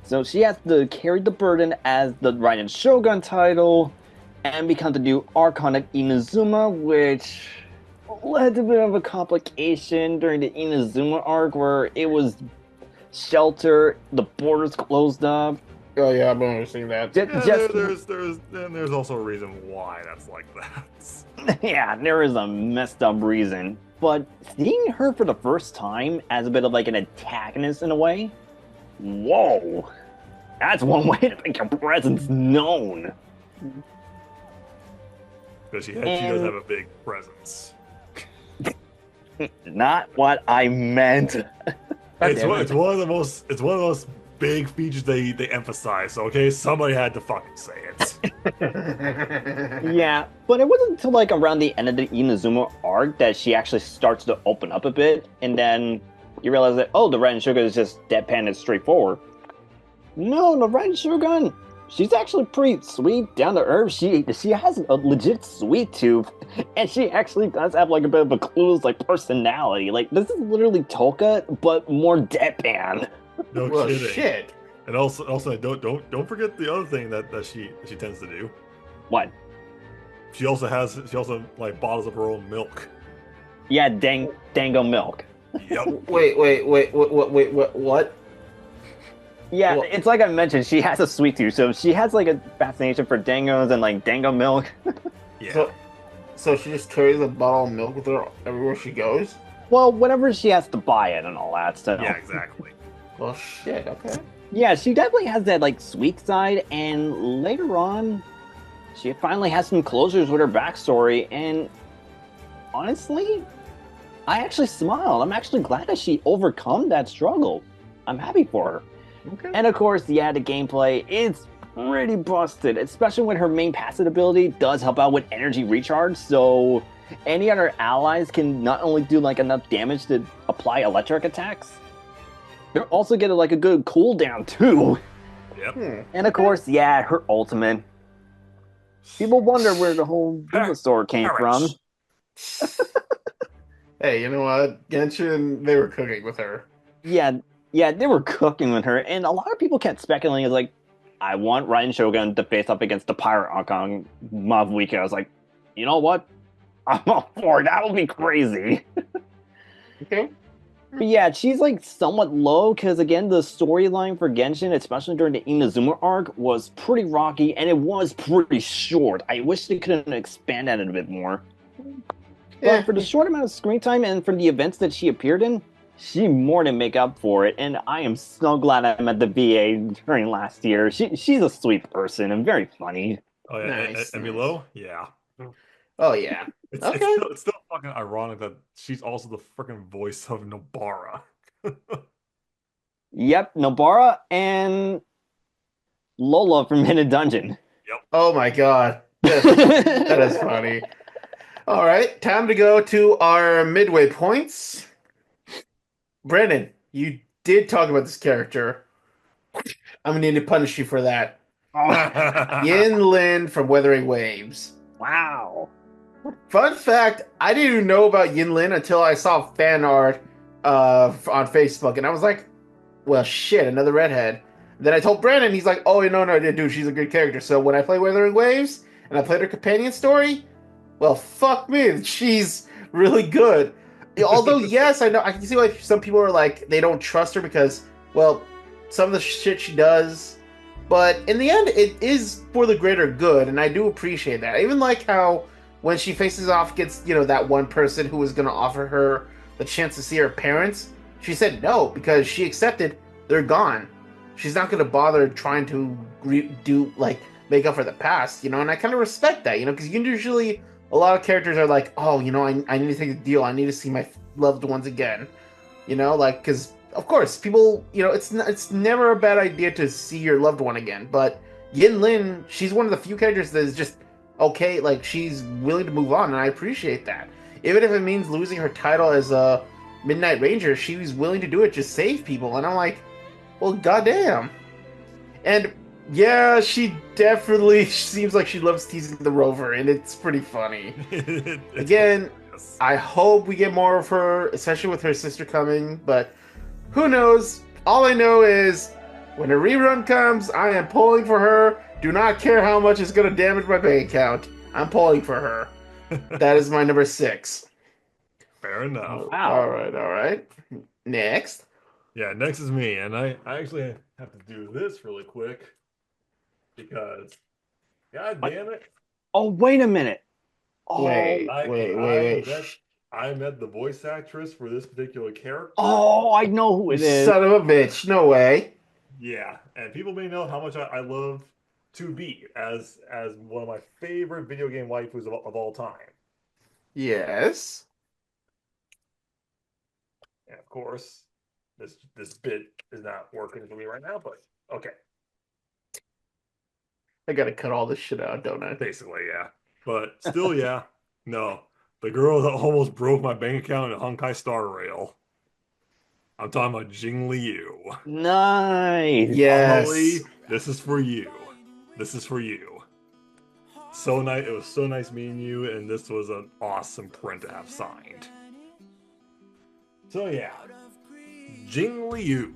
So she has to carry the burden as the Raiden Shogun title and become the new Archon of Inazuma, which led to a bit of a complication during the Inazuma arc where it was shelter, the borders closed up. Oh yeah, I've been seeing that. There's also a reason why that's like that. Yeah, there is a messed up reason. But seeing her for the first time as a bit of like an antagonist in a way, whoa, that's one way to make your presence known. Because she does have a big presence. Not what I meant. It's one of the most big features they emphasize. Okay, somebody had to fucking say it. Yeah, but it wasn't until like around the end of the Inazuma arc that she actually starts to open up a bit, and then you realize that the Ren Sugar is just deadpan and straightforward. No, the Ren Sugar, she's actually pretty sweet, down to earth. She has a legit sweet tooth, and she actually does have like a bit of a clueless like personality. Like this is literally Toka, but more deadpan. No Well, kidding. shit. And also don't forget the other thing that she tends to do. What? She also like bottles up her own milk. Yeah, Dango milk. Yep. What? Yeah, Well- it's like I mentioned, she has a sweet tooth, so she has like a fascination for dangos and like dango milk. Yeah. So she just carries a bottle of milk with her everywhere she goes? Well, whenever she has to buy it and all that stuff. Yeah, exactly. Well, shit, okay. Yeah, she definitely has that like sweet side, and later on, she finally has some closures with her backstory. And honestly, I actually smiled. I'm actually glad that she overcome that struggle. I'm happy for her. Okay. And of course, yeah, the gameplay is pretty busted, especially when her main passive ability does help out with energy recharge. So any other allies can not only do like enough damage to apply electric attacks, they're also getting like a good cooldown too. Yep. And of course, yeah, her ultimate. People wonder where the whole Bulbasaur came from. Hey, you know what? Genshin, they were cooking with her. Yeah, they were cooking with her, and a lot of people kept speculating as like, I want Ryan Shogun to face up against the Pirate Akon Mavuika. I was like, you know what? I'm all for it. That would be crazy. Okay. But yeah, she's like somewhat low because again, the storyline for Genshin, especially during the Inazuma arc, was pretty rocky and it was pretty short. I wish they could have expanded it a bit more. Yeah. But for the short amount of screen time and for the events that she appeared in, she more than make up for it. And I am so glad I met the VA during last year. She's a sweet person and very funny. Oh yeah. Nice, And nice. Milo? Yeah. Oh, yeah. It's, Okay. it's still fucking ironic that she's also the freaking voice of Nobara. Yep, Nobara and Lola from Hidden Dungeon. Oh, my God. That is funny. All right, time to go to our midway points. Brandon, you did talk about this character. I'm going to need to punish you for that. Yin Lin from Weathering Waves. Wow. Fun fact, I didn't even know about Yin Lin until I saw fan art on Facebook, and I was like, well, shit, another redhead. Then I told Brandon, he's like, oh, no, dude, she's a good character. So when I play Weathering Waves, and I played her companion story, well, fuck me, she's really good. Although, yes, I know, I can see why some people are like, they don't trust her because, well, some of the shit she does, but in the end, it is for the greater good, and I do appreciate that. I even like how when she faces off against, that one person who was going to offer her the chance to see her parents, she said no because she accepted they're gone. She's not going to bother trying to make up for the past, and I kind of respect that, because usually a lot of characters are like, oh, I need to take a deal. I need to see my loved ones again, because of course people, it's never a bad idea to see your loved one again. But Yin Lin, she's one of the few characters that is just okay, like she's willing to move on, and I appreciate that. Even if it means losing her title as a Midnight Ranger, she was willing to do it, just save people, and I'm like, well, goddamn. And yeah, she definitely seems like she loves teasing the Rover, and it's pretty funny. Again, I hope we get more of her, especially with her sister coming, but who knows? All I know is when a rerun comes, I am pulling for her. Do not care how much it's going to damage my bank account. I'm pulling for her. That is my number 6. Fair enough. Wow. All right. Next. Yeah, next is me, and I actually have to do this really quick because, god damn it, Oh, wait a minute. Oh, Wait. I met the voice actress for this particular character. Oh, I know who it is. Son of a bitch. No way. Yeah, and people may know how much I love to be as one of my favorite video game waifus of all time. Yes. And of course, this bit is not working for me right now, but okay. I gotta cut all this shit out, don't I? Basically, yeah. But still, yeah. No. The girl that almost broke my bank account at Honkai Star Rail. I'm talking about Jing Liu. Nice. Yes. Amelie, this is for you. This is for you. So nice. It was so nice meeting you, and this was an awesome print to have signed. So yeah, Jing Liu.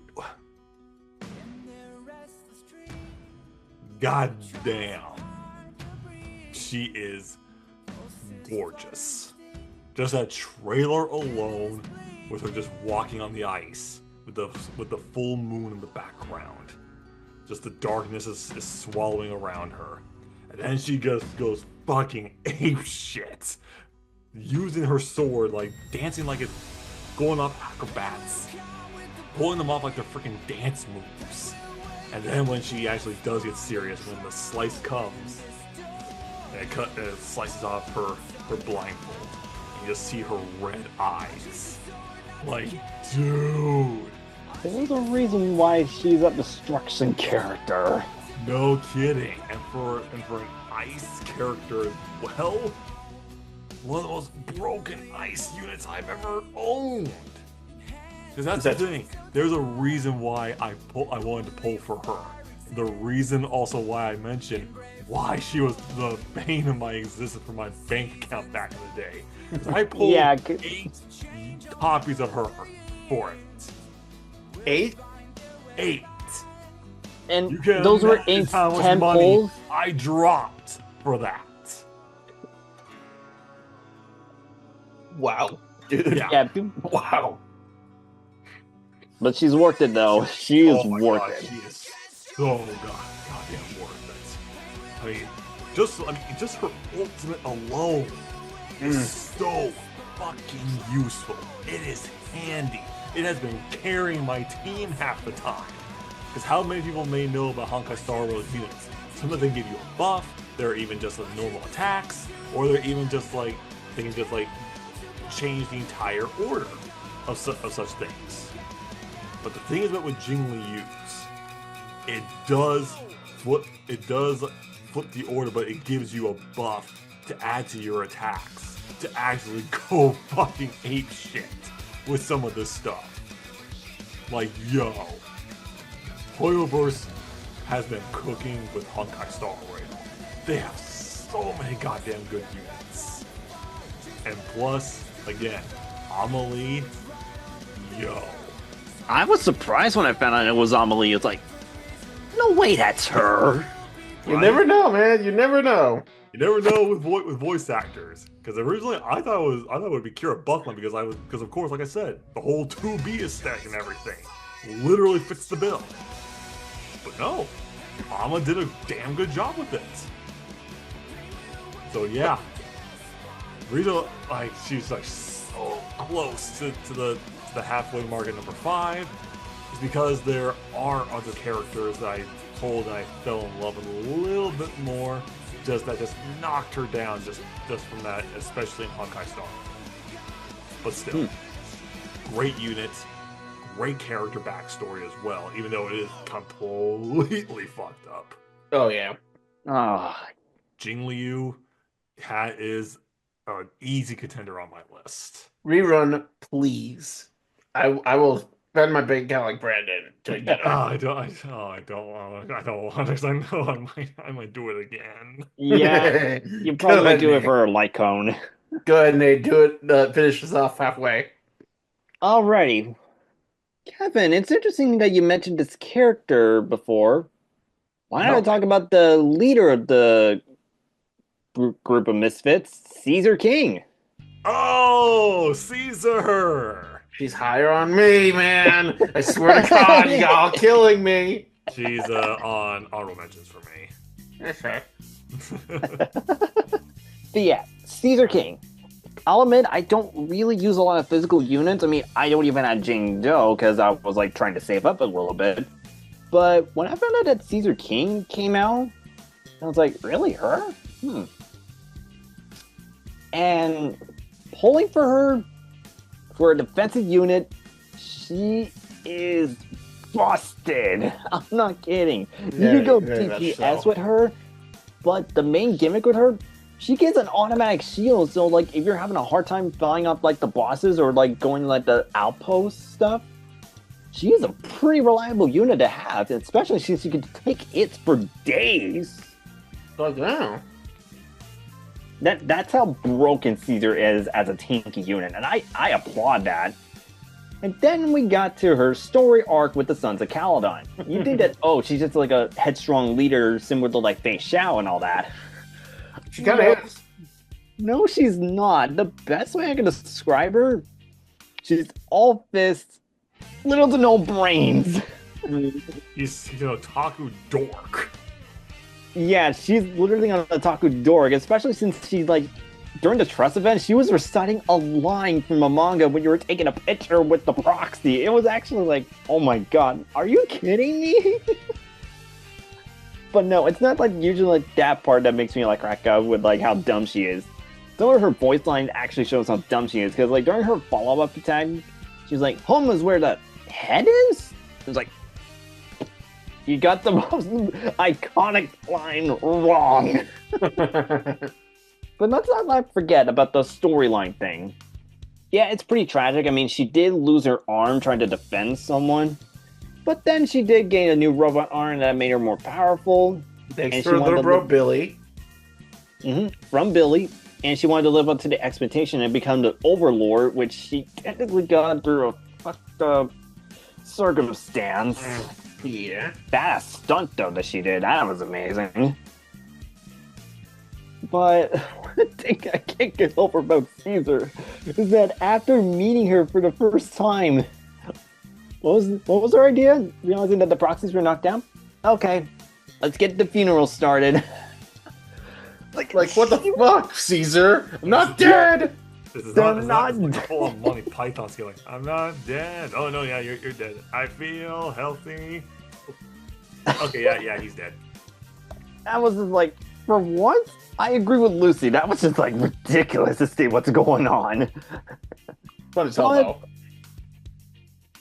God damn. She is gorgeous. Just that trailer alone, with her just walking on the ice, with the full moon in the background. Just the darkness is swallowing around her. And then she just goes fucking ape shit. Using her sword, like dancing like it's going off acrobats. Pulling them off like they're freaking dance moves. And then when she actually does get serious, when the slice comes, and it slices off her blindfold, you just see her red eyes. Like, dude. There's a reason why she's a destruction character. No kidding. And for an ice character as well, one of the most broken ice units I've ever owned. Because that's the thing. There's a reason why I wanted to pull for her. The reason also why I mentioned why she was the bane of my existence for my bank account back in the day. 'Cause I pulled 8 copies of her for it. 8? 8. And You can those were imagine 8 how much 10 money pulls. I dropped for that. Wow. Dude. Yeah. Yeah, Wow. but she's worth it though. She is Oh my worth God, it. she is so goddamn worth it. I mean, just her ultimate alone is so fucking useful. It is handy. It has been carrying my team half the time. Because how many people may know about Honkai Star Rail units? Some of them give you a buff. They're even just like normal attacks, or they're even just like they can just like change the entire order of such things. But the thing is about with Jing Liu's, it does flip the order, but it gives you a buff to add to your attacks to actually go fucking ape shit with some of this stuff. Like, yo, Hoyoverse has been cooking with Honkai Star Rail. They have so many goddamn good units. And plus, again, Amelie, yo. I was surprised when I found out it was Amelie. It's like, no way, that's her. You never know, man. You never know. You never know with voice actors. Because originally I thought it would be Kira Buckland because of course, like I said, the whole 2B aesthetic and everything literally fits the bill. But no, Ama did a damn good job with it. So yeah, Rita, like, she's like so close to the halfway mark at number 5. Is because there are other characters that I told that I fell in love with a little bit more. Just knocked her down just from that, especially in Honkai Star. But still, great unit, great character backstory as well, even though it is completely fucked up. Oh, yeah. Ah, Jing Liu is an easy contender on my list. Rerun, please. I will spend my bank account like Brandon to get it. I don't want to. I know I might do it again. yeah, you probably might do it for a Lycone. Go ahead, Nate. Do it. Finish this off halfway. Alrighty. Kevin, it's interesting that you mentioned this character before. Why don't I talk about the leader of the group of misfits, Caesar King? Oh, Caesar! She's higher on me, man. I swear to God, y'all killing me. She's on honorable mentions for me. But yeah, Caesar King. I'll admit, I don't really use a lot of physical units. I mean, I don't even have Jing Do because I was like trying to save up a little bit. But when I found out that Caesar King came out, I was like, really, her? And pulling for her for a defensive unit, she is busted. I'm not kidding. You can go Very much DPS so. with her, but the main gimmick with her, she gets an automatic shield. So like, if you're having a hard time flying up like the bosses or like going like the outpost stuff, she is a pretty reliable unit to have, especially since you can take hits for days. Like, wow. That's how broken Caesar is as a tanky unit, and I applaud that. And then we got to her story arc with the Sons of Caledon. You think that, oh, she's just like a headstrong leader similar to like Fei Xiao and all that. She kind of is. No, she's not. The best way I can describe her, she's all fists, little to no brains. He's an otaku dork. Yeah, she's literally on the otaku dork, especially since she, like, during the Trust event, she was reciting a line from a manga when you were taking a picture with the proxy. It was actually like, oh my god, are you kidding me? But no, it's not like usually like that part that makes me like crack up with like how dumb she is. Some of her voice line actually shows how dumb she is, because like during her follow-up attack, she's like, home is where the head is? It was like, you got the most iconic line wrong. But let's not forget about the storyline thing. Yeah, it's pretty tragic. I mean, she did lose her arm trying to defend someone. But then she did gain a new robot arm that made her more powerful. Thanks And for she wanted little to bro live- Billy. From Billy. And she wanted to live up to the expectation and become the Overlord, which she technically got through a fucked up circumstance. Yeah. That stunt though that she did, that was amazing. But one thing I can't get over about Caesar is that after meeting her for the first time, what was her idea? Realizing that the proxies were knocked down? Okay, let's get the funeral started. Like what the fuck, Caesar? I'm not dead. This is They're not not- like a full-on Monty Python skilling. I'm not dead. Oh no, yeah, you're dead. I feel healthy. Okay, yeah, he's dead. That was just like, for once, I agree with Lucy. That was just like ridiculous to see what's going on. Fun as hell, But- though.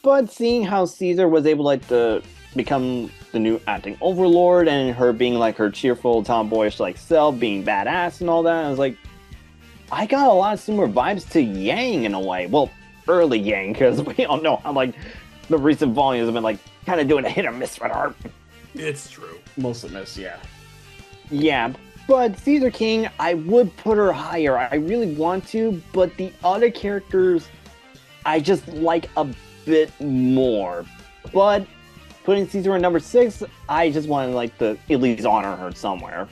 But seeing how Caesar was able like to become the new acting overlord and her being like her cheerful tomboyish like self, being badass and all that, I was like, I got a lot of similar vibes to Yang in a way. Well, early Yang, because we all know how like the recent volumes have been like kind of doing a hit or miss with her. It's true. Mostly miss, yeah. Yeah, but Caesar King, I would put her higher. I really want to, but the other characters, I just like a bit more. But putting Caesar in number 6, I just want to like to at least honor her somewhere.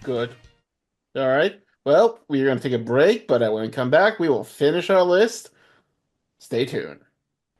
Good. All right. Well, we're going to take a break, but when we come back, we will finish our list. Stay tuned.